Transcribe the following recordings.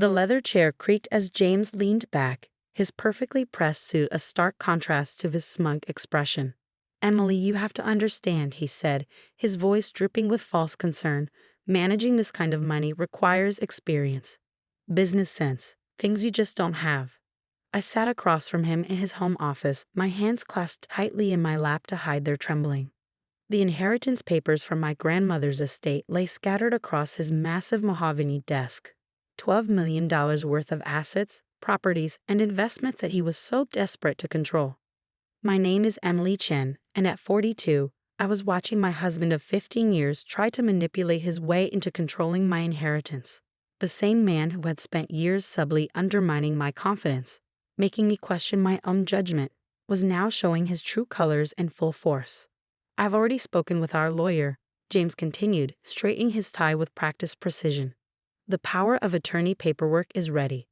The leather chair creaked as James leaned back, his perfectly pressed suit a stark contrast to his smug expression. "Emily, you have to understand," he said, his voice dripping with false concern. "Managing this kind of money requires experience, business sense, things you just don't have." I sat across from him in his home office, my hands clasped tightly in my lap to hide their trembling. The inheritance papers from my grandmother's estate lay scattered across his massive mahogany desk. $12 million worth of assets, properties, and investments that he was so desperate to control. My name is Emily Chen, and at 42, I was watching my husband of 15 years try to manipulate his way into controlling my inheritance. The same man who had spent years subtly undermining my confidence, making me question my own judgment, was now showing his true colors in full force. "I've already spoken with our lawyer," James continued, straightening his tie with practiced precision. "The power of attorney paperwork is ready.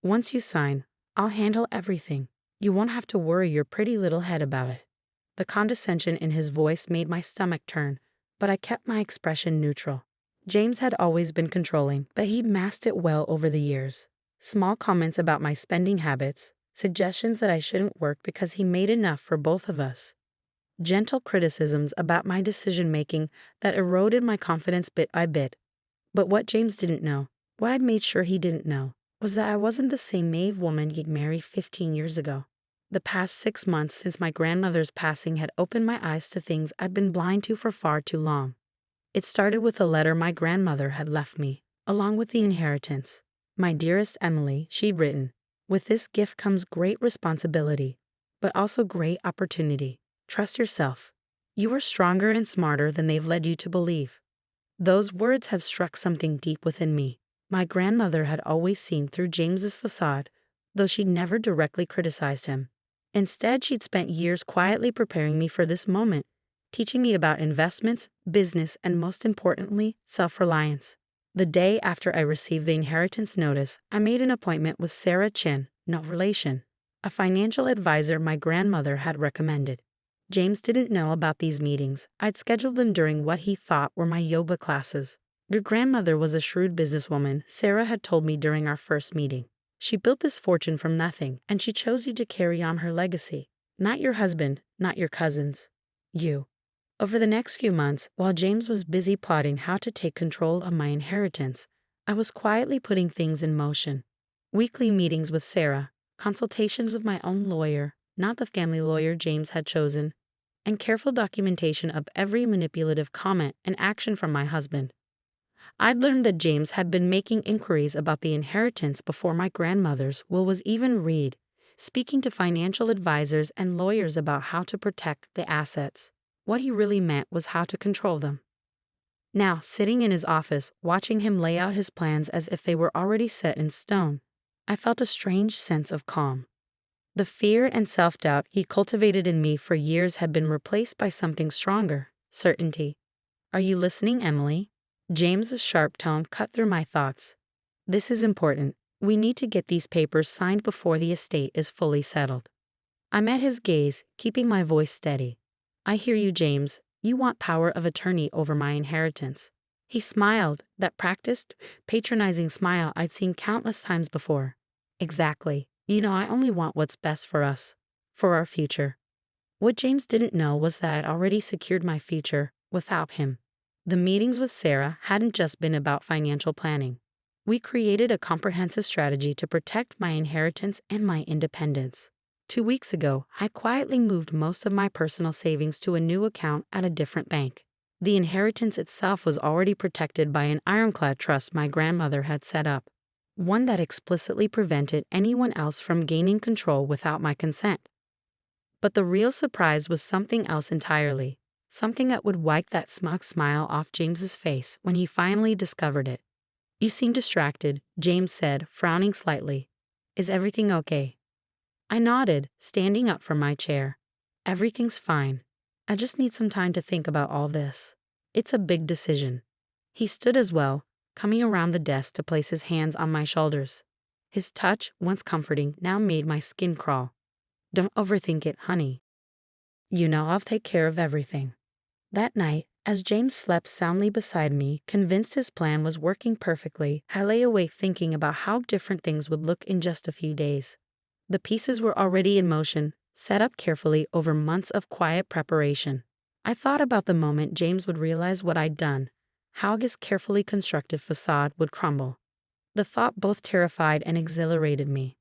Once you sign, I'll handle everything. You won't have to worry your pretty little head about it." The condescension in his voice made my stomach turn, but I kept my expression neutral. James had always been controlling, but he'd masked it well over the years. Small comments about my spending habits, suggestions that I shouldn't work because he made enough for both of us. Gentle criticisms about my decision-making that eroded my confidence bit by bit. But what James didn't know, what I'd made sure he didn't know, was that I wasn't the same Maeve woman he'd married 15 years ago. The past 6 months since my grandmother's passing had opened my eyes to things I'd been blind to for far too long. It started with a letter my grandmother had left me, along with the inheritance. "My dearest Emily," she'd written, "with this gift comes great responsibility, but also great opportunity. Trust yourself. You are stronger and smarter than they've led you to believe." Those words have struck something deep within me. My grandmother had always seen through James's facade, though she'd never directly criticized him. Instead, she'd spent years quietly preparing me for this moment, teaching me about investments, business, and most importantly, self-reliance. The day after I received the inheritance notice, I made an appointment with Sarah Chen, no relation, a financial advisor my grandmother had recommended. James didn't know about these meetings. I'd scheduled them during what he thought were my yoga classes. "Your grandmother was a shrewd businesswoman," Sarah had told me during our first meeting. "She built this fortune from nothing, and she chose you to carry on her legacy. Not your husband, not your cousins. You." Over the next few months, while James was busy plotting how to take control of my inheritance, I was quietly putting things in motion. Weekly meetings with Sarah, consultations with my own lawyer, not the family lawyer James had chosen, and careful documentation of every manipulative comment and action from my husband. I'd learned that James had been making inquiries about the inheritance before my grandmother's will was even read, speaking to financial advisors and lawyers about how to protect the assets. What he really meant was how to control them. Now, sitting in his office, watching him lay out his plans as if they were already set in stone, I felt a strange sense of calm. The fear and self-doubt he cultivated in me for years had been replaced by something stronger, certainty. "Are you listening, Emily?" James's sharp tone cut through my thoughts. "This is important. We need to get these papers signed before the estate is fully settled." I met his gaze, keeping my voice steady. "I hear you, James. You want power of attorney over my inheritance." He smiled, that practiced, patronizing smile I'd seen countless times before. "Exactly. You know, I only want what's best for us, for our future." What James didn't know was that I'd already secured my future without him. The meetings with Sarah hadn't just been about financial planning. We created a comprehensive strategy to protect my inheritance and my independence. 2 weeks ago, I quietly moved most of my personal savings to a new account at a different bank. The inheritance itself was already protected by an ironclad trust my grandmother had set up, one that explicitly prevented anyone else from gaining control without my consent. But the real surprise was something else entirely, something that would wipe that smug smile off James's face when he finally discovered it. "You seem distracted," James said, frowning slightly. "Is everything okay?" I nodded, standing up from my chair. "Everything's fine. I just need some time to think about all this. It's a big decision." He stood as well, coming around the desk to place his hands on my shoulders. His touch, once comforting, now made my skin crawl. "Don't overthink it, honey. You know I'll take care of everything." That night, As James slept soundly beside me, convinced his plan was working perfectly, I lay awake thinking about how different things would look in just a few days. The pieces were already in motion, set up carefully over months of quiet preparation. I thought about the moment James would realize what I'd done, how his carefully constructed facade would crumble. The thought both terrified and exhilarated me.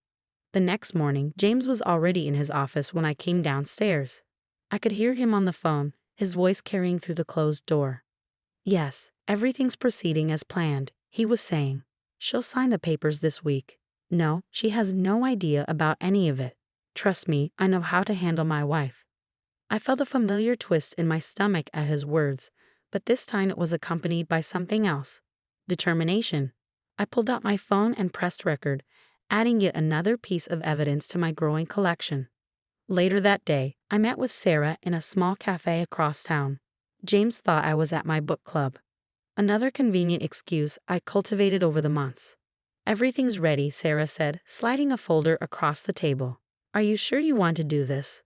The next morning, James was already in his office when I came downstairs. I could hear him on the phone, his voice carrying through the closed door. "Yes, everything's proceeding as planned," he was saying. "She'll sign the papers this week. No, she has no idea about any of it. Trust me, I know how to handle my wife." I felt a familiar twist in my stomach at his words, but this time it was accompanied by something else. Determination. I pulled out my phone and pressed record, adding yet another piece of evidence to my growing collection. Later that day, I met with Sarah in a small cafe across town. James thought I was at my book club. Another convenient excuse I cultivated over the months. "Everything's ready," Sarah said, sliding a folder across the table. "Are you sure you want to do this?"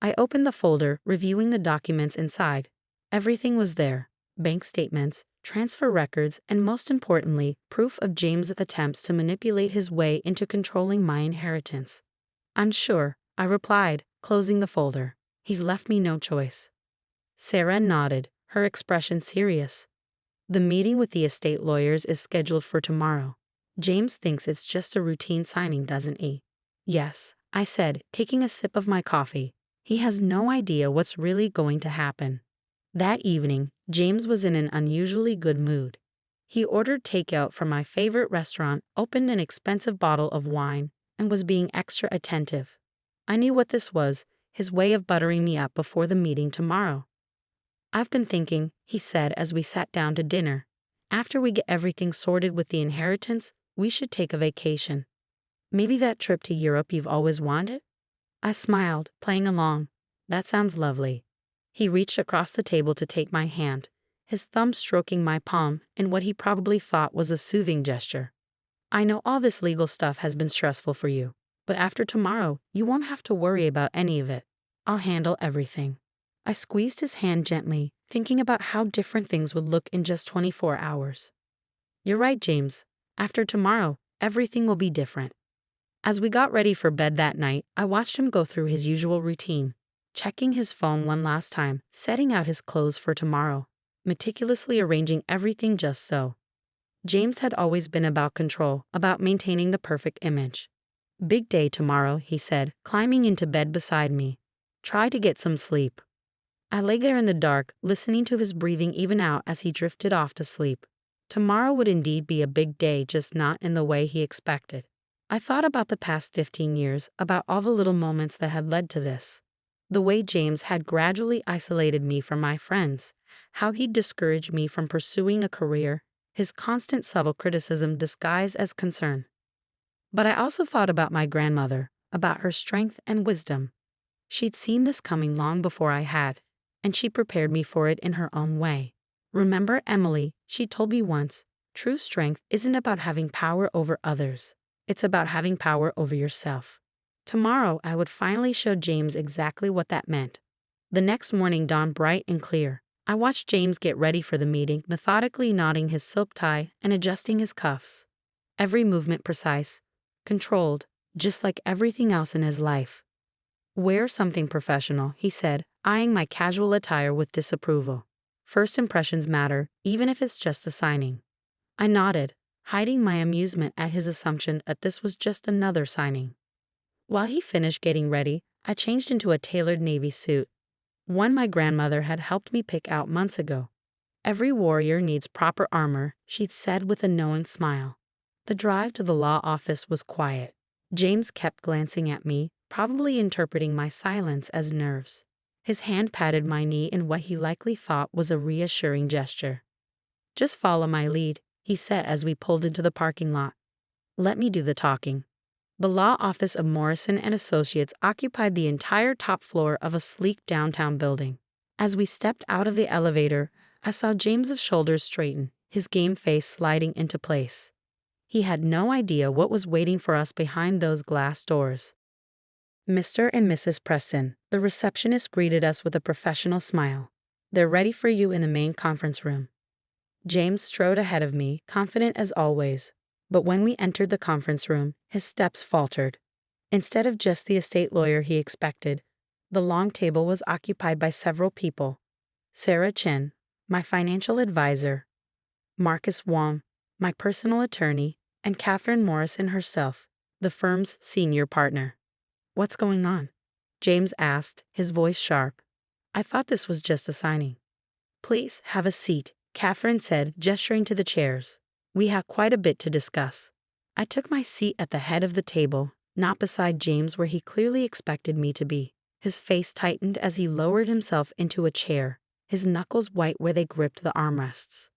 I opened the folder, reviewing the documents inside. Everything was there: bank statements, transfer records, and most importantly, proof of James's attempts to manipulate his way into controlling my inheritance. "I'm sure," I replied, closing the folder. "He's left me no choice." Sarah nodded, her expression serious. "The meeting with the estate lawyers is scheduled for tomorrow. James thinks it's just a routine signing, doesn't he?" "Yes," I said, taking a sip of my coffee. "He has no idea what's really going to happen." That evening, James was in an unusually good mood. He ordered takeout from my favorite restaurant, opened an expensive bottle of wine, and was being extra attentive. I knew what this was: his way of buttering me up before the meeting tomorrow. "I've been thinking," he said as we sat down to dinner. "After we get everything sorted with the inheritance, we should take a vacation. Maybe that trip to Europe you've always wanted?" I smiled, playing along. "That sounds lovely." He reached across the table to take my hand, his thumb stroking my palm in what he probably thought was a soothing gesture. "I know all this legal stuff has been stressful for you, but after tomorrow, you won't have to worry about any of it. I'll handle everything." I squeezed his hand gently, thinking about how different things would look in just 24 hours. "You're right, James. After tomorrow, everything will be different." As we got ready for bed that night, I watched him go through his usual routine, checking his phone one last time, setting out his clothes for tomorrow, meticulously arranging everything just so. James had always been about control, about maintaining the perfect image. "Big day tomorrow," he said, climbing into bed beside me. "Try to get some sleep." I lay there in the dark, listening to his breathing even out as he drifted off to sleep. Tomorrow would indeed be a big day, just not in the way he expected. I thought about the past 15 years, about all the little moments that had led to this. The way James had gradually isolated me from my friends, how he'd discouraged me from pursuing a career, his constant subtle criticism disguised as concern. But I also thought about my grandmother, about her strength and wisdom. She'd seen this coming long before I had, and she prepared me for it in her own way. "Remember, Emily," she told me once, "true strength isn't about having power over others. It's about having power over yourself." Tomorrow, I would finally show James exactly what that meant. The next morning dawned bright and clear. I watched James get ready for the meeting, methodically knotting his silk tie and adjusting his cuffs. Every movement precise, controlled, just like everything else in his life. "Wear something professional," he said, eyeing my casual attire with disapproval. "First impressions matter, even if it's just a signing." I nodded, hiding my amusement at his assumption that this was just another signing. While he finished getting ready, I changed into a tailored navy suit, one my grandmother had helped me pick out months ago. "Every warrior needs proper armor," she'd said with a knowing smile. The drive to the law office was quiet. James kept glancing at me, probably interpreting my silence as nerves. His hand patted my knee in what he likely thought was a reassuring gesture. "Just follow my lead," he said as we pulled into the parking lot. "Let me do the talking." The law office of Morrison & Associates occupied the entire top floor of a sleek downtown building. As we stepped out of the elevator, I saw James's shoulders straighten, his game face sliding into place. He had no idea what was waiting for us behind those glass doors. "Mr. and Mrs. Preston," the receptionist greeted us with a professional smile. They're ready for you in the main conference room. James strode ahead of me, confident as always. But when we entered the conference room, his steps faltered. Instead of just the estate lawyer he expected, the long table was occupied by several people. Sarah Chen, my financial advisor, Marcus Wong, my personal attorney, and Catherine Morrison herself, the firm's senior partner. "What's going on?" James asked, his voice sharp. "I thought this was just a signing." "Please have a seat," Catherine said, gesturing to the chairs. "We have quite a bit to discuss." I took my seat at the head of the table, not beside James where he clearly expected me to be. His face tightened as he lowered himself into a chair, his knuckles white where they gripped the armrests.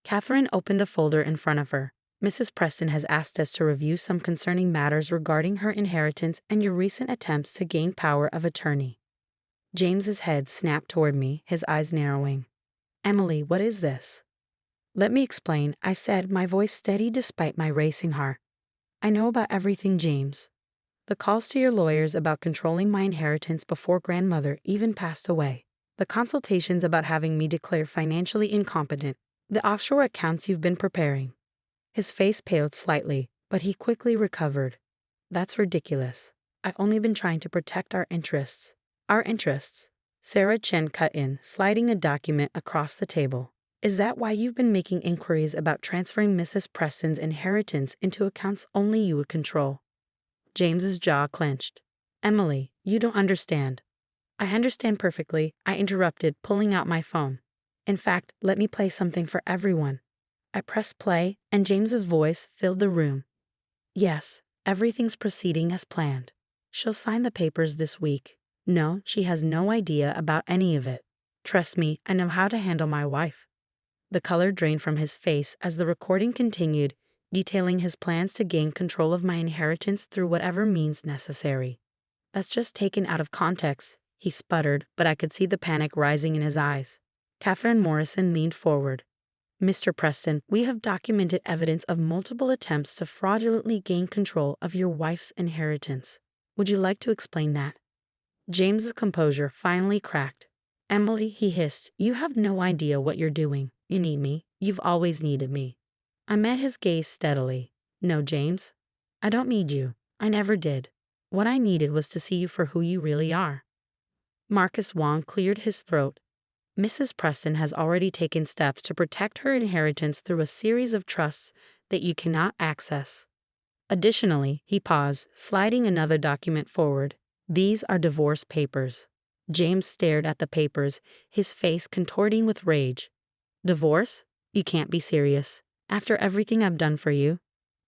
Catherine opened a folder in front of her. "Mrs. Preston has asked us to review some concerning matters regarding her inheritance and your recent attempts to gain power of attorney." James's head snapped toward me, his eyes narrowing. "Emily, what is this?" "Let me explain," I said, my voice steady despite my racing heart. "I know about everything, James. The calls to your lawyers about controlling my inheritance before grandmother even passed away. The consultations about having me declare financially incompetent. The offshore accounts you've been preparing." His face paled slightly, but he quickly recovered. "That's ridiculous. I've only been trying to protect our interests." "Our interests?" Sarah Chen cut in, sliding a document across the table. "Is that why you've been making inquiries about transferring Mrs. Preston's inheritance into accounts only you would control?" James's jaw clenched. "Emily, you don't understand." "I understand perfectly," I interrupted, pulling out my phone. "In fact, let me play something for everyone." I pressed play, and James's voice filled the room. "Yes, everything's proceeding as planned. She'll sign the papers this week. No, she has no idea about any of it. Trust me, I know how to handle my wife." The color drained from his face as the recording continued, detailing his plans to gain control of my inheritance through whatever means necessary. "That's just taken out of context," he sputtered, but I could see the panic rising in his eyes. Catherine Morrison leaned forward. "Mr. Preston, we have documented evidence of multiple attempts to fraudulently gain control of your wife's inheritance. Would you like to explain that?" James's composure finally cracked. "Emily," he hissed, "you have no idea what you're doing. You need me. You've always needed me." I met his gaze steadily. "No, James. I don't need you. I never did. What I needed was to see you for who you really are." Marcus Wong cleared his throat. "Mrs. Preston has already taken steps to protect her inheritance through a series of trusts that you cannot access. Additionally," he paused, sliding another document forward, "these are divorce papers." James stared at the papers, his face contorting with rage. "Divorce? You can't be serious. After everything I've done for you?"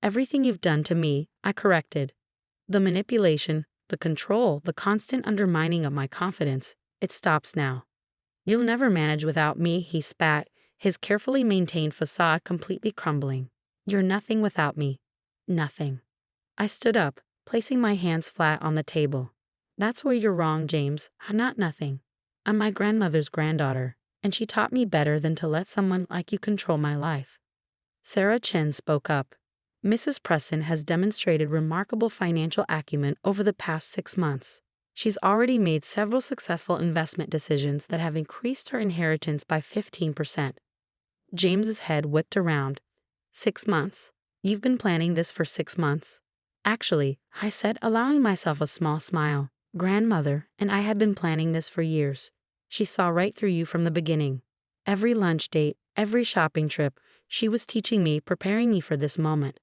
"Everything you've done to me," I corrected. "The manipulation, the control, the constant undermining of my confidence. It stops now." "You'll never manage without me," he spat, his carefully maintained facade completely crumbling. "You're nothing without me. Nothing." I stood up, placing my hands flat on the table. "That's where you're wrong, James. I'm not nothing. I'm my grandmother's granddaughter, and she taught me better than to let someone like you control my life." Sarah Chen spoke up. "Mrs. Preston has demonstrated remarkable financial acumen over the past 6 months. She's already made several successful investment decisions that have increased her inheritance by 15%. James's head whipped around. 6 months? You've been planning this for 6 months? Actually, I said, allowing myself a small smile. Grandmother and I had been planning this for years. She saw right through you from the beginning. Every lunch date, every shopping trip, she was teaching me, preparing me for this moment."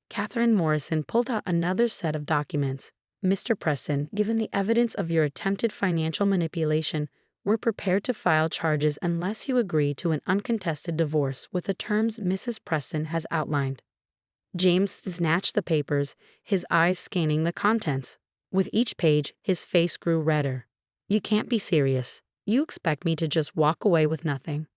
Catherine Morrison pulled out another set of documents. "Mr. Preston, given the evidence of your attempted financial manipulation, we're prepared to file charges unless you agree to an uncontested divorce with the terms Mrs. Preston has outlined." James snatched the papers, his eyes scanning the contents. With each page, his face grew redder. "You can't be serious. You expect me to just walk away with nothing?"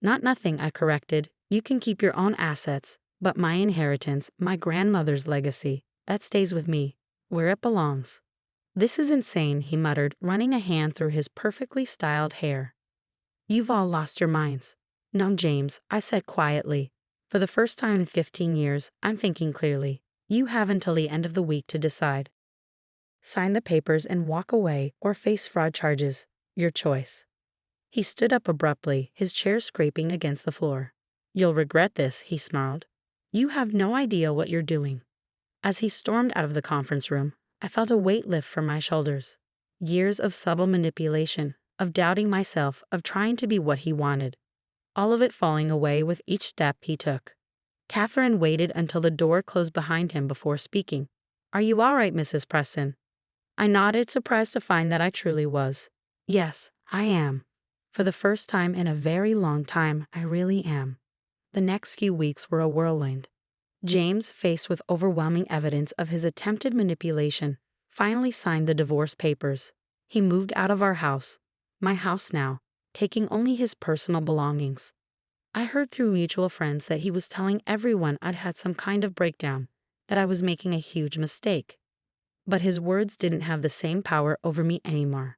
"Not nothing," I corrected. "You can keep your own assets, but my inheritance, my grandmother's legacy, that stays with me, where it belongs." "This is insane," he muttered, running a hand through his perfectly styled hair. "You've all lost your minds." "No, James," I said quietly. "For the first time in 15 years, I'm thinking clearly. You have until the end of the week to decide. Sign the papers and walk away or face fraud charges. Your choice." He stood up abruptly, his chair scraping against the floor. "You'll regret this," he snarled. "You have no idea what you're doing." As he stormed out of the conference room, I felt a weight lift from my shoulders. Years of subtle manipulation, of doubting myself, of trying to be what he wanted. All of it falling away with each step he took. Catherine waited until the door closed behind him before speaking. "Are you all right, Mrs. Preston?" I nodded, surprised to find that I truly was. "Yes, I am. For the first time in a very long time, I really am." The next few weeks were a whirlwind. James, faced with overwhelming evidence of his attempted manipulation, finally signed the divorce papers. He moved out of our house, my house now, taking only his personal belongings. I heard through mutual friends that he was telling everyone I'd had some kind of breakdown, that I was making a huge mistake. But his words didn't have the same power over me anymore.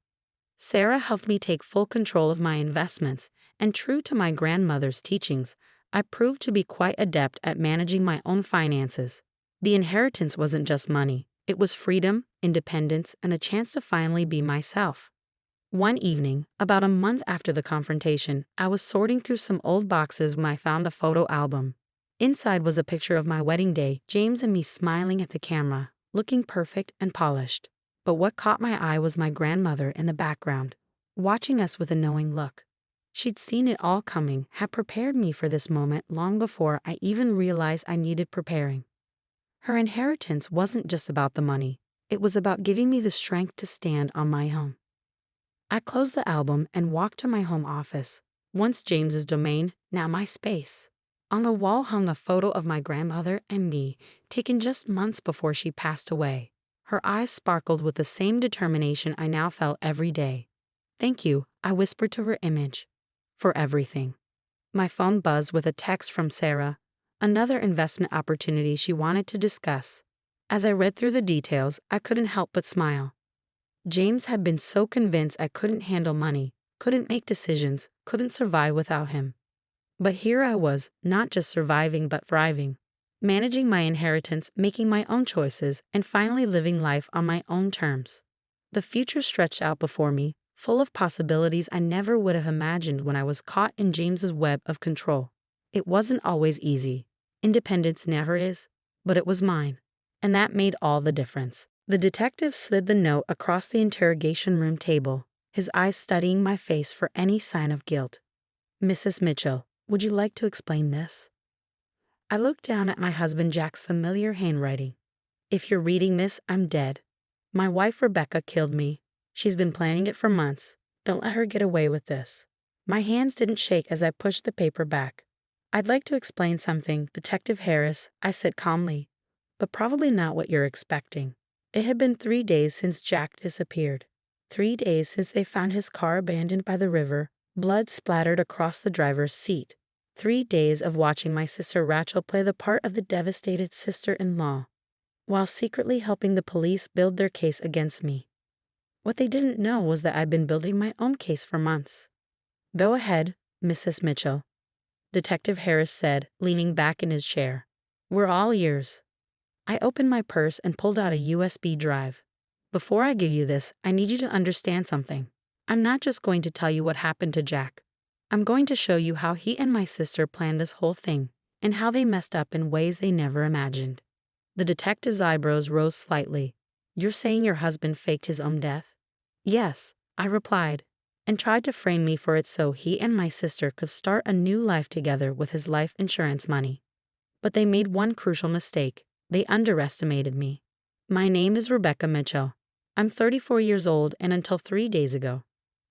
Sarah helped me take full control of my investments, and true to my grandmother's teachings, I proved to be quite adept at managing my own finances. The inheritance wasn't just money, it was freedom, independence, and a chance to finally be myself. One evening, about a month after the confrontation, I was sorting through some old boxes when I found a photo album. Inside was a picture of my wedding day, James and me smiling at the camera, looking perfect and polished. But what caught my eye was my grandmother in the background, watching us with a knowing look. She'd seen it all coming, had prepared me for this moment long before I even realized I needed preparing. Her inheritance wasn't just about the money, it was about giving me the strength to stand on my own. I closed the album and walked to my home office, once James's domain, now my space. On the wall hung a photo of my grandmother and me, taken just months before she passed away. Her eyes sparkled with the same determination I now felt every day. "Thank you," I whispered to her image. "For everything." My phone buzzed with a text from Sarah, another investment opportunity she wanted to discuss. As I read through the details, I couldn't help but smile. James had been so convinced I couldn't handle money, couldn't make decisions, couldn't survive without him. But here I was, not just surviving but thriving, managing my inheritance, making my own choices, and finally living life on my own terms. The future stretched out before me, full of possibilities I never would have imagined when I was caught in James's web of control. It wasn't always easy. Independence never is, but it was mine. And that made all the difference. The detective slid the note across the interrogation room table, his eyes studying my face for any sign of guilt. "Mrs. Mitchell, would you like to explain this?" I looked down at my husband Jack's familiar handwriting. "If you're reading this, I'm dead. My wife Rebecca killed me. She's been planning it for months. Don't let her get away with this." My hands didn't shake as I pushed the paper back. "I'd like to explain something, Detective Harris," I said calmly, "but probably not what you're expecting." It had been 3 days since Jack disappeared. 3 days since they found his car abandoned by the river, blood splattered across the driver's seat. 3 days of watching my sister Rachel play the part of the devastated sister-in-law, while secretly helping the police build their case against me. What they didn't know was that I'd been building my own case for months. "Go ahead, Mrs. Mitchell," Detective Harris said, leaning back in his chair. "We're all ears." I opened my purse and pulled out a USB drive. "Before I give you this, I need you to understand something. I'm not just going to tell you what happened to Jack. I'm going to show you how he and my sister planned this whole thing, and how they messed up in ways they never imagined." The detective's eyebrows rose slightly. "You're saying your husband faked his own death?" "Yes," I replied, and tried to frame me for it so he and my sister could start a new life together with his life insurance money. But they made one crucial mistake. They underestimated me. My name is Rebecca Mitchell. I'm 34 years old, and until 3 days ago,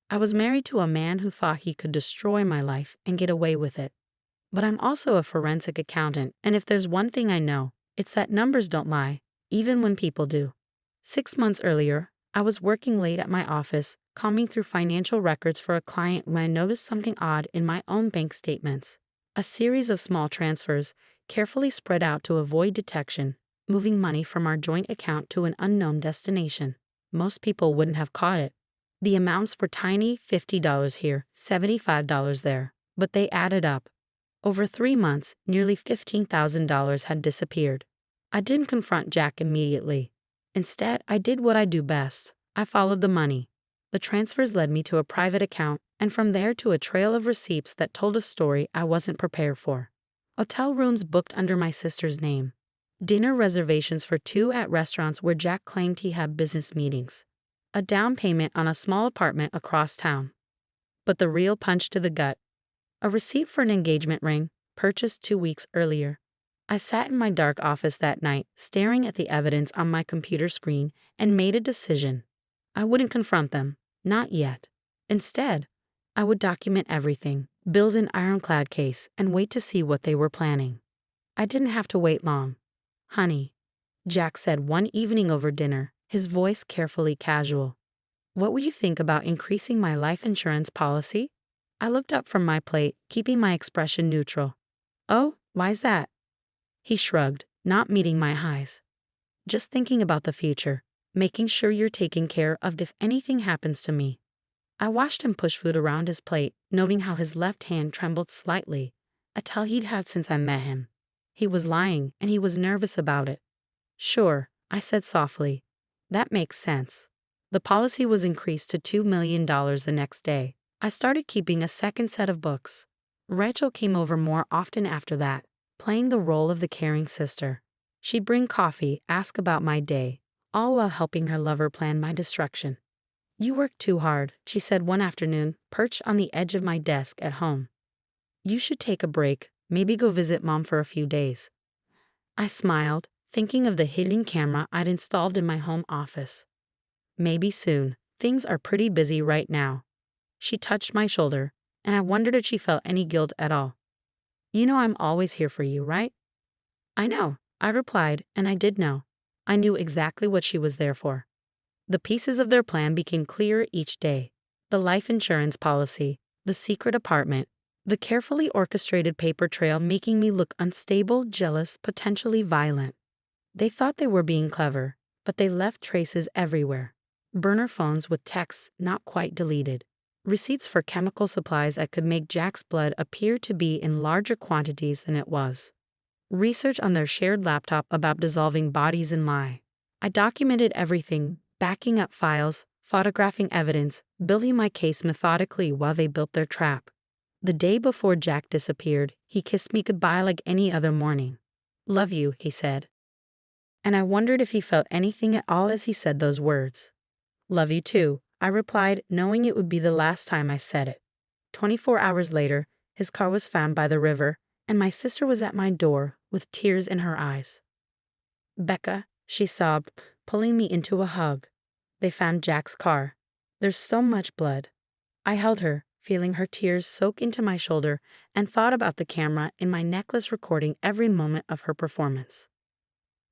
I was married to a man who thought he could destroy my life and get away with it. But I'm also a forensic accountant, and if there's one thing I know, it's that numbers don't lie, even when people do. 6 months earlier, I was working late at my office, combing through financial records for a client when I noticed something odd in my own bank statements. A series of small transfers, carefully spread out to avoid detection, moving money from our joint account to an unknown destination. Most people wouldn't have caught it. The amounts were tiny, $50 here, $75 there, but they added up. Over 3 months, nearly $15,000 had disappeared. I didn't confront Jack immediately. Instead, I did what I do best. I followed the money. The transfers led me to a private account, and from there to a trail of receipts that told a story I wasn't prepared for. Hotel rooms booked under my sister's name. Dinner reservations for 2 at restaurants where Jack claimed he had business meetings. A down payment on a small apartment across town. But the real punch to the gut. A receipt for an engagement ring, purchased 2 weeks earlier. I sat in my dark office that night, staring at the evidence on my computer screen, and made a decision. I wouldn't confront them, not yet. Instead, I would document everything, build an ironclad case, and wait to see what they were planning. I didn't have to wait long. "Honey," Jack said one evening over dinner, his voice carefully casual. "What would you think about increasing my life insurance policy?" I looked up from my plate, keeping my expression neutral. "Oh, why's that?" He shrugged, not meeting my highs. "Just thinking about the future, making sure you're taken care of if anything happens to me." I watched him push food around his plate, noting how his left hand trembled slightly, a tell he'd had since I met him. He was lying, and he was nervous about it. "Sure," I said softly. "That makes sense." The policy was increased to $2 million the next day. I started keeping a second set of books. Rachel came over more often after that, playing the role of the caring sister. She'd bring coffee, ask about my day, all while helping her lover plan my destruction. "You work too hard," she said one afternoon, perched on the edge of my desk at home. "You should take a break, maybe go visit Mom for a few days." I smiled, thinking of the hidden camera I'd installed in my home office. "Maybe soon. Things are pretty busy right now." She touched my shoulder, and I wondered if she felt any guilt at all. "You know I'm always here for you, right?" "I know," I replied, and I did know. I knew exactly what she was there for. The pieces of their plan became clearer each day. The life insurance policy, the secret apartment, the carefully orchestrated paper trail making me look unstable, jealous, potentially violent. They thought they were being clever, but they left traces everywhere. Burner phones with texts not quite deleted. Receipts for chemical supplies that could make Jack's blood appear to be in larger quantities than it was. Research on their shared laptop about dissolving bodies in lye. I documented everything, backing up files, photographing evidence, building my case methodically while they built their trap. The day before Jack disappeared, he kissed me goodbye like any other morning. "Love you," he said. And I wondered if he felt anything at all as he said those words. "Love you too," I replied, knowing it would be the last time I said it. 24 hours later, his car was found by the river, and my sister was at my door with tears in her eyes. "Becca," she sobbed, pulling me into a hug. "They found Jack's car. There's so much blood." I held her, feeling her tears soak into my shoulder, and thought about the camera in my necklace recording every moment of her performance.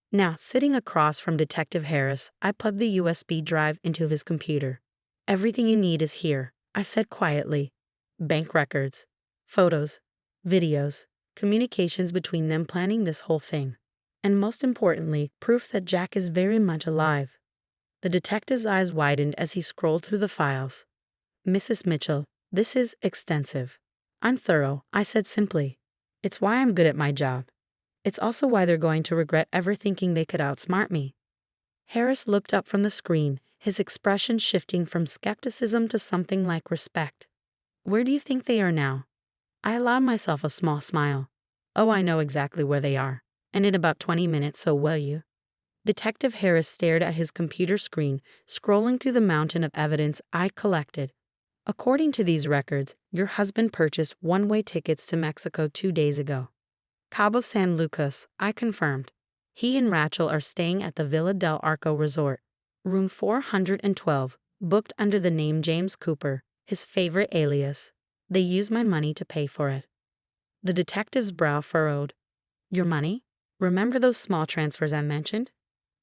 Now, sitting across from Detective Harris, I plugged the USB drive into his computer. "Everything you need is here," I said quietly. Bank records, photos, videos, communications between them planning this whole thing. And most importantly, proof that Jack is very much alive. The detective's eyes widened as he scrolled through the files. "Mrs. Mitchell, this is extensive." "I'm thorough," I said simply. "It's why I'm good at my job. It's also why they're going to regret ever thinking they could outsmart me." Harris looked up from the screen, his expression shifting from skepticism to something like respect. "Where do you think they are now?" I allowed myself a small smile. "Oh, I know exactly where they are. And in about 20 minutes, so will you." Detective Harris stared at his computer screen, scrolling through the mountain of evidence I collected. "According to these records, your husband purchased one-way tickets to Mexico 2 days ago. Cabo San Lucas," I confirmed. "He and Rachel are staying at the Villa del Arco Resort. Room 412, booked under the name James Cooper, his favorite alias. They used my money to pay for it." The detective's brow furrowed. "Your money? Remember those small transfers I mentioned?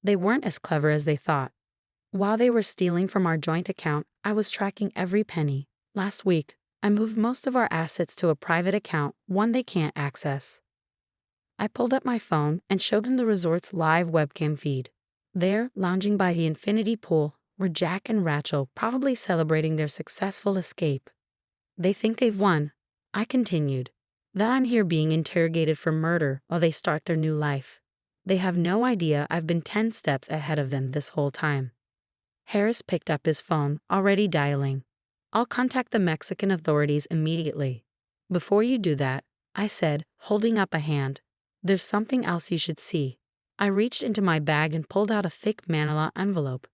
They weren't as clever as they thought. While they were stealing from our joint account, I was tracking every penny. Last week, I moved most of our assets to a private account, one they can't access." I pulled up my phone and showed him the resort's live webcam feed. There, lounging by the infinity pool, were Jack and Rachel, probably celebrating their successful escape. "They think they've won," I continued. "That I'm here being interrogated for murder while they start their new life. They have no idea I've been 10 steps ahead of them this whole time." Harris picked up his phone, already dialing. I'll contact the Mexican authorities immediately. Before you do that, I said, holding up a hand, there's something else you should see. I reached into my bag and pulled out a thick manila envelope.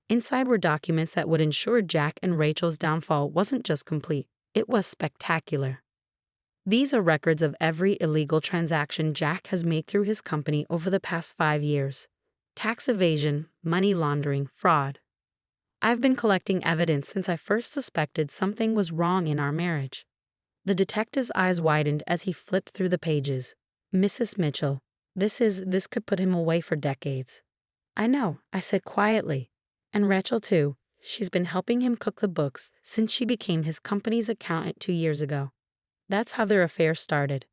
Inside were documents that would ensure Jack and Rachel's downfall wasn't just complete, it was spectacular. These are records of every illegal transaction Jack has made through his company over the past 5 years. Tax evasion, money laundering, fraud. I've been collecting evidence since I first suspected something was wrong in our marriage. The detective's eyes widened as he flipped through the pages. Mrs. Mitchell, this could put him away for decades. I know, I said quietly. And Rachel too. She's been helping him cook the books since she became his company's accountant 2 years ago. That's how their affair started.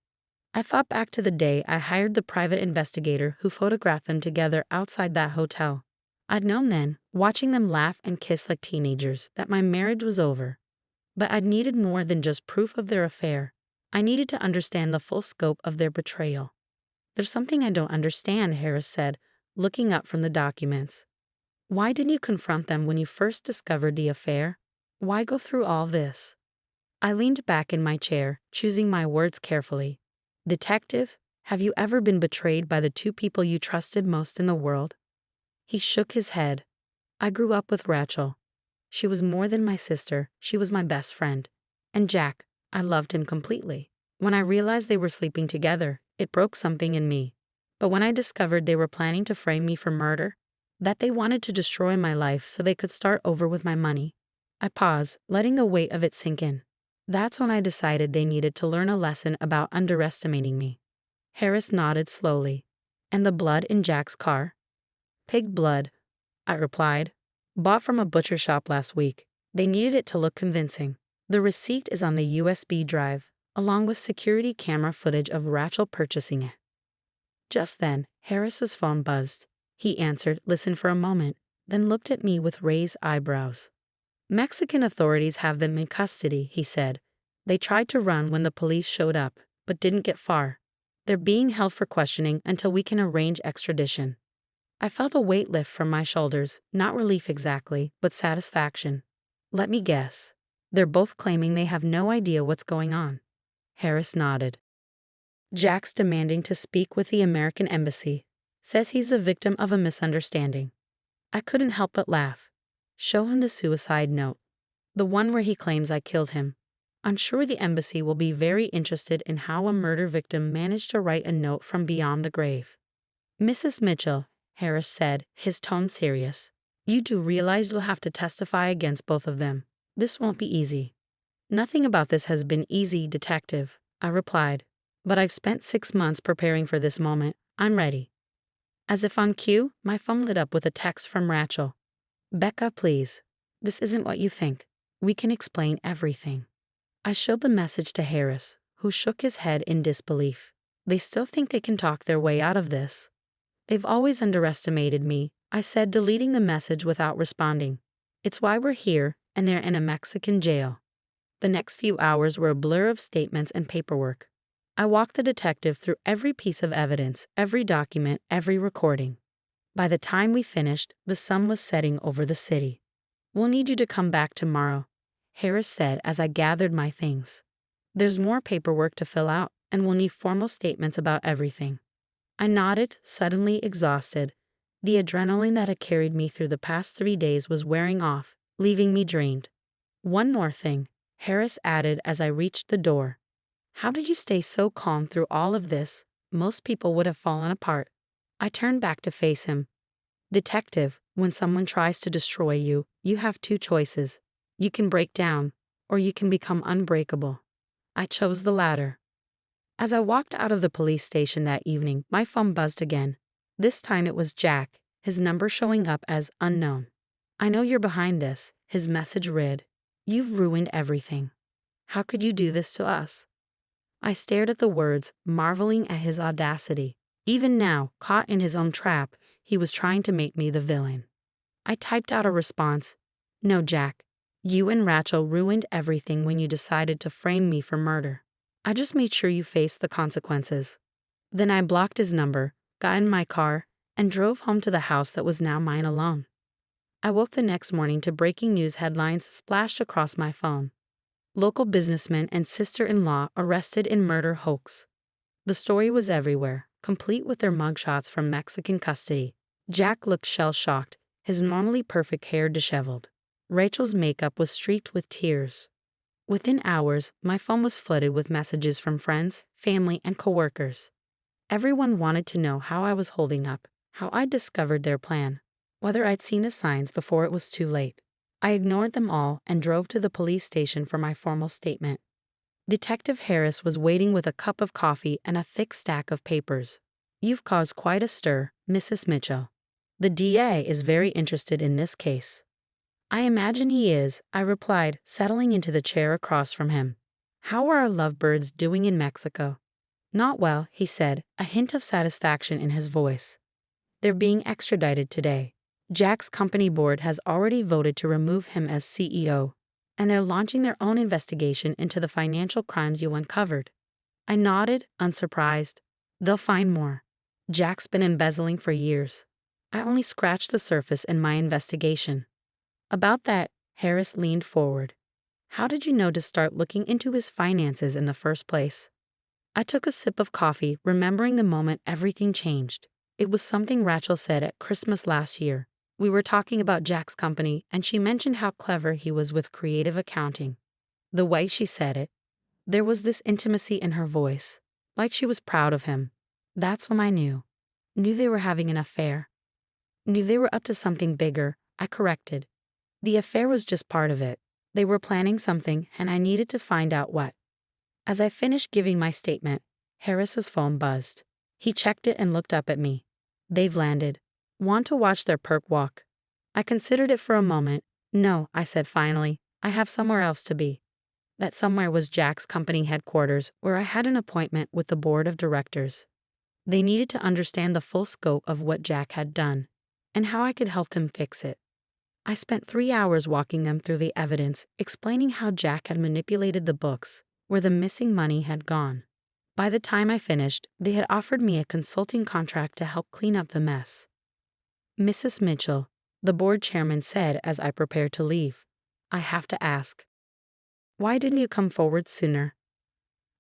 I thought back to the day I hired the private investigator who photographed them together outside that hotel. I'd known then, watching them laugh and kiss like teenagers, that my marriage was over. But I'd needed more than just proof of their affair. I needed to understand the full scope of their betrayal. There's something I don't understand, Harris said, looking up from the documents. Why didn't you confront them when you first discovered the affair? Why go through all this? I leaned back in my chair, choosing my words carefully. Detective, have you ever been betrayed by the 2 people you trusted most in the world? He shook his head. I grew up with Rachel. She was more than my sister, she was my best friend. And Jack, I loved him completely. When I realized they were sleeping together, it broke something in me. But when I discovered they were planning to frame me for murder, that they wanted to destroy my life so they could start over with my money, I paused, letting the weight of it sink in. That's when I decided they needed to learn a lesson about underestimating me. Harris nodded slowly. And the blood in Jack's car? Pig blood, I replied. Bought from a butcher shop last week. They needed it to look convincing. The receipt is on the USB drive, along with security camera footage of Rachel purchasing it. Just then, Harris's phone buzzed. He answered, listened for a moment, then looked at me with raised eyebrows. Mexican authorities have them in custody, he said. They tried to run when the police showed up, but didn't get far. They're being held for questioning until we can arrange extradition. I felt a weight lift from my shoulders, not relief exactly, but satisfaction. Let me guess. They're both claiming they have no idea what's going on. Harris nodded. Jack's demanding to speak with the American embassy. Says he's the victim of a misunderstanding. I couldn't help but laugh. Show him the suicide note. The one where he claims I killed him. I'm sure the embassy will be very interested in how a murder victim managed to write a note from beyond the grave. Mrs. Mitchell, Harris said, his tone serious. You do realize you'll have to testify against both of them. This won't be easy. Nothing about this has been easy, detective, I replied. But I've spent 6 months preparing for this moment. I'm ready. As if on cue, my phone lit up with a text from Rachel. Becca, please. This isn't what you think. We can explain everything. I showed the message to Harris, who shook his head in disbelief. They still think they can talk their way out of this. They've always underestimated me, I said, deleting the message without responding. It's why we're here, and they're in a Mexican jail. The next few hours were a blur of statements and paperwork. I walked the detective through every piece of evidence, every document, every recording. By the time we finished, the sun was setting over the city. We'll need you to come back tomorrow, Harris said as I gathered my things. There's more paperwork to fill out, and we'll need formal statements about everything. I nodded, suddenly exhausted. The adrenaline that had carried me through the past 3 days was wearing off, leaving me drained. One more thing, Harris added as I reached the door. How did you stay so calm through all of this? Most people would have fallen apart. I turned back to face him. Detective, when someone tries to destroy you, you have 2 choices. You can break down, or you can become unbreakable. I chose the latter. As I walked out of the police station that evening, my phone buzzed again. This time it was Jack, his number showing up as unknown. I know you're behind this, his message read. You've ruined everything. How could you do this to us? I stared at the words, marveling at his audacity. Even now, caught in his own trap, he was trying to make me the villain. I typed out a response. No, Jack. You and Rachel ruined everything when you decided to frame me for murder. I just made sure you faced the consequences. Then I blocked his number, got in my car, and drove home to the house that was now mine alone. I woke the next morning to breaking news headlines splashed across my phone. Local businessman and sister-in-law arrested in murder hoax. The story was everywhere, complete with their mugshots from Mexican custody. Jack looked shell-shocked, his normally perfect hair disheveled. Rachel's makeup was streaked with tears. Within hours, my phone was flooded with messages from friends, family, and coworkers. Everyone wanted to know how I was holding up, how I'd discovered their plan, whether I'd seen the signs before it was too late. I ignored them all and drove to the police station for my formal statement. Detective Harris was waiting with a cup of coffee and a thick stack of papers. "You've caused quite a stir, Mrs. Mitchell. The DA is very interested in this case." "I imagine he is," I replied, settling into the chair across from him. "How are our lovebirds doing in Mexico?" "Not well," he said, a hint of satisfaction in his voice. "They're being extradited today. Jack's company board has already voted to remove him as CEO, and they're launching their own investigation into the financial crimes you uncovered." I nodded, unsurprised. "They'll find more. Jack's been embezzling for years. I only scratched the surface in my investigation." "About that," Harris leaned forward. "How did you know to start looking into his finances in the first place?" I took a sip of coffee, remembering the moment everything changed. It was something Rachel said at Christmas last year. We were talking about Jack's company, and she mentioned how clever he was with creative accounting. The way she said it, there was this intimacy in her voice, like she was proud of him. That's when I knew. Knew they were having an affair. Knew they were up to something bigger, I corrected. The affair was just part of it. They were planning something, and I needed to find out what. As I finished giving my statement, Harris's phone buzzed. He checked it and looked up at me. "They've landed. Want to watch their perp walk?" I considered it for a moment. "No," I said finally. "I have somewhere else to be." That somewhere was Jack's company headquarters, where I had an appointment with the board of directors. They needed to understand the full scope of what Jack had done, and how I could help them fix it. I spent 3 hours walking them through the evidence, explaining how Jack had manipulated the books, where the missing money had gone. By the time I finished, they had offered me a consulting contract to help clean up the mess. "Mrs. Mitchell," the board chairman said as I prepared to leave, "I have to ask. Why didn't you come forward sooner?"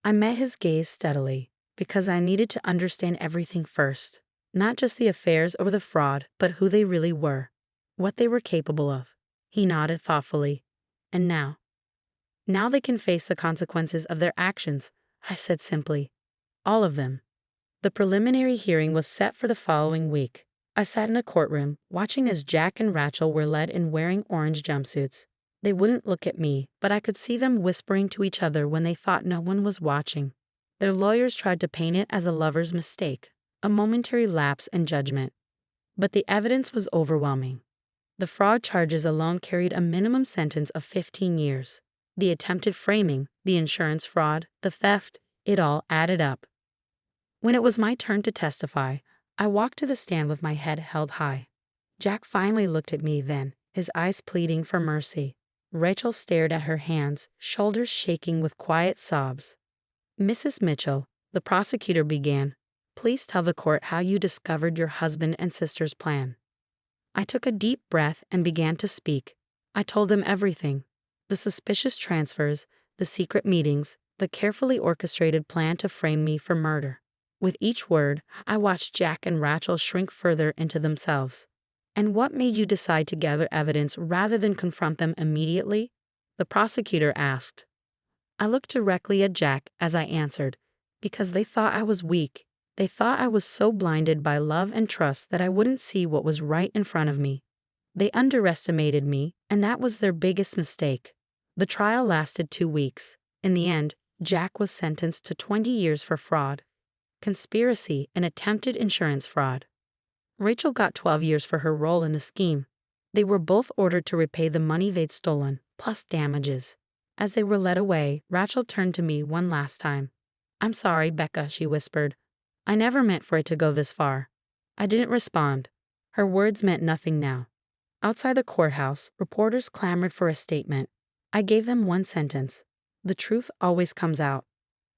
I met his gaze steadily, because I needed to understand everything first. Not just the affairs or the fraud, but who they really were, what they were capable of. He nodded thoughtfully. "And now?" "Now they can face the consequences of their actions," I said simply. "All of them." The preliminary hearing was set for the following week. I sat in a courtroom, watching as Jack and Rachel were led in wearing orange jumpsuits. They wouldn't look at me, but I could see them whispering to each other when they thought no one was watching. Their lawyers tried to paint it as a lover's mistake, a momentary lapse in judgment. But the evidence was overwhelming. The fraud charges alone carried a minimum sentence of 15 years. The attempted framing, the insurance fraud, the theft, it all added up. When it was my turn to testify, I walked to the stand with my head held high. Jack finally looked at me then, his eyes pleading for mercy. Rachel stared at her hands, shoulders shaking with quiet sobs. "Mrs. Mitchell," the prosecutor began, "please tell the court how you discovered your husband and sister's plan." I took a deep breath and began to speak. I told them everything. The suspicious transfers, the secret meetings, the carefully orchestrated plan to frame me for murder. With each word, I watched Jack and Rachel shrink further into themselves. "And what made you decide to gather evidence rather than confront them immediately?" the prosecutor asked. I looked directly at Jack as I answered, "Because they thought I was weak. They thought I was so blinded by love and trust that I wouldn't see what was right in front of me. They underestimated me, and that was their biggest mistake." The trial lasted 2 weeks. In the end, Jack was sentenced to 20 years for fraud, conspiracy, and attempted insurance fraud. Rachel got 12 years for her role in the scheme. They were both ordered to repay the money they'd stolen, plus damages. As they were led away, Rachel turned to me one last time. "I'm sorry, Becca," she whispered. "I never meant for it to go this far." I didn't respond. Her words meant nothing now. Outside the courthouse, reporters clamored for a statement. I gave them one sentence: "The truth always comes out."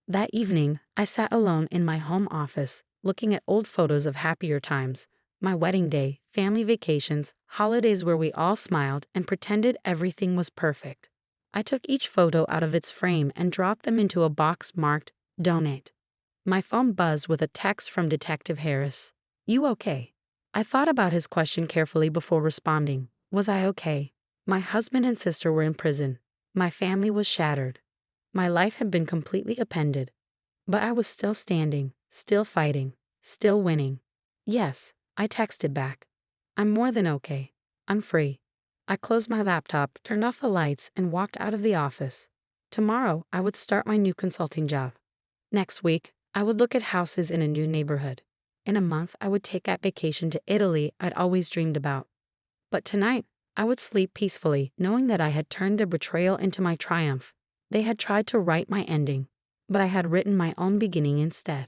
That evening, I sat alone in my home office, looking at old photos of happier times, My wedding day, family vacations, holidays where we all smiled and pretended everything was perfect. I took each photo out of its frame and dropped them into a box marked Donate. My phone buzzed with a text from Detective Harris. You okay? I thought about his question carefully before responding. Was I okay? My husband and sister were in prison. My family was shattered. My life had been completely upended. But I was still standing, still fighting, still winning. Yes, I texted back. I'm more than okay. I'm free. I closed my laptop, turned off the lights, and walked out of the office. Tomorrow, I would start my new consulting job. Next week, I would look at houses in a new neighborhood. In a month, I would take that vacation to Italy I'd always dreamed about. But tonight, I would sleep peacefully, knowing that I had turned their betrayal into my triumph. They had tried to write my ending, but I had written my own beginning instead.